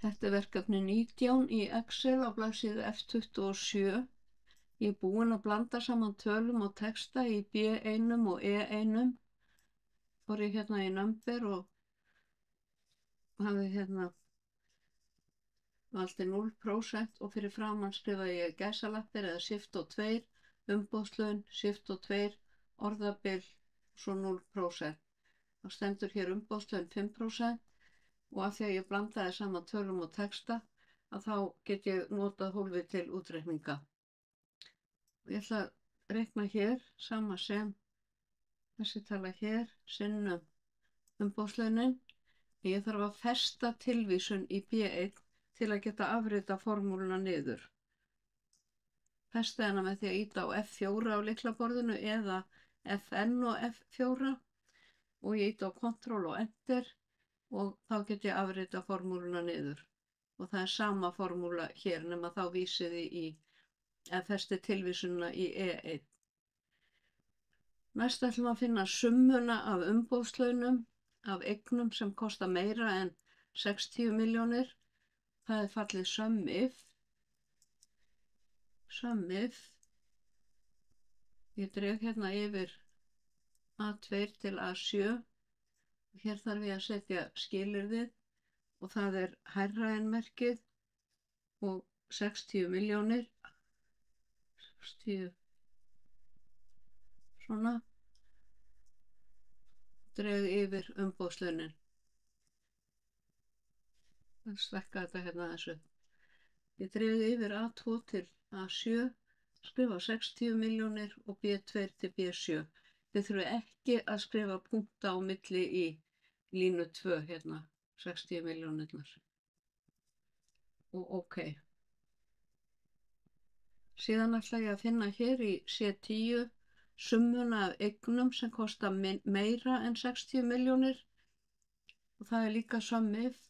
Þetta er verkefni 19 í Excel á blaðsíðu F27. Ég er búin að blanda saman tölum og texta í B1 og E1. Fór ég hérna í number og hafði valdi 0% og fyrir framan skrifaði ég gæsalappir eða shift og 2, umboðslaun, shift og 2, orðabil, svo 0%. Það stendur hér umboðslaun 5%. Og af því að ég blandaði saman tölum og texta að þá get ég notað hólfið til útreikninga. Og ég ætla að reikna hér sama sem þessi tala hér, sinnum umboðslaunin. Ég þarf að festa tilvísun í B1 til að geta afrita formúluna niður. Festa hana með því að ýta á F4 á lyklaborðinu eða FN og F4 og ég ýta á Ctrl og Enter og þá get ég afrita formúluna niður. Og það er sama formúla hér nema þá vísiði í festi tilvísununa í E1. Næst ætlum að finna summuna af umboðslaunum af eignum sem kosta meira en 60 milljónir. Það er fallið sum if. Ég dreg hérna yfir A2 til A7. Hér þarf ég að setja skilyrðið og það er hærra en merkið og 60 milljónir. 60 svona. Dreg yfir umboðslaunin. Það stekka þetta hérna þessu. Ég dreg yfir A2 til A7, skrifa 60 milljónir og B2 til B7. Þið þurfum ekki að skrifa punkta á milli í línu 2 hérna, 60 milljónirnar. Og OK. Síðan ætla ég að finna hér í C10 summuna af eignum sem kosta meira en 60 milljónir og það er líka sum if.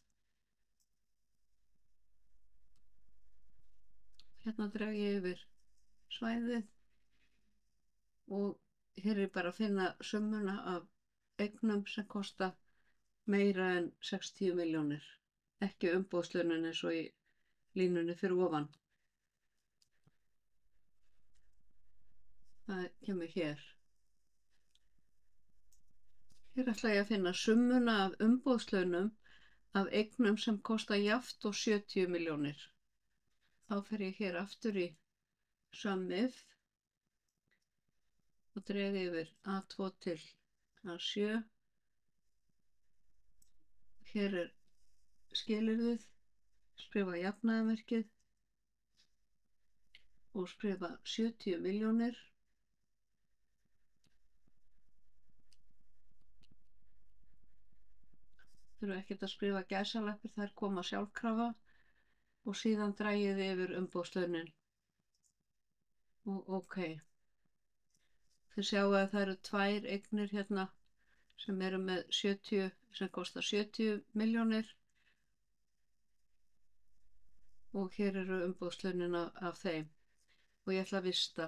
Hérna dreg ég yfir svæðið og hér er bara að finna summuna af eignum sem kosta meira en 60 milljónir. Ekki umboðslaunin eins og í línunni fyrir ofan. Það kemur hér. Hér ætla ég að finna summuna af umboðslaunum af eignum sem kosta jafnt og 70 milljónir. Þá fer ég hér aftur í sum if og dreg yfir A2 til A7. Hér er skilyrðið, skrifa jafnaðarmerkið og skrifa 70 milljónir. Þurfa ekkert að skrifa gæsalappir, þær koma sjálfkrafa og síðan dragið yfir umboðslaunin. Og OK. Þið sjáu að það eru tvær eignir hérna sem eru með 70, sem kosta 70 milljónir og hér eru umboðslaunin af þeim og ég ætla að vista.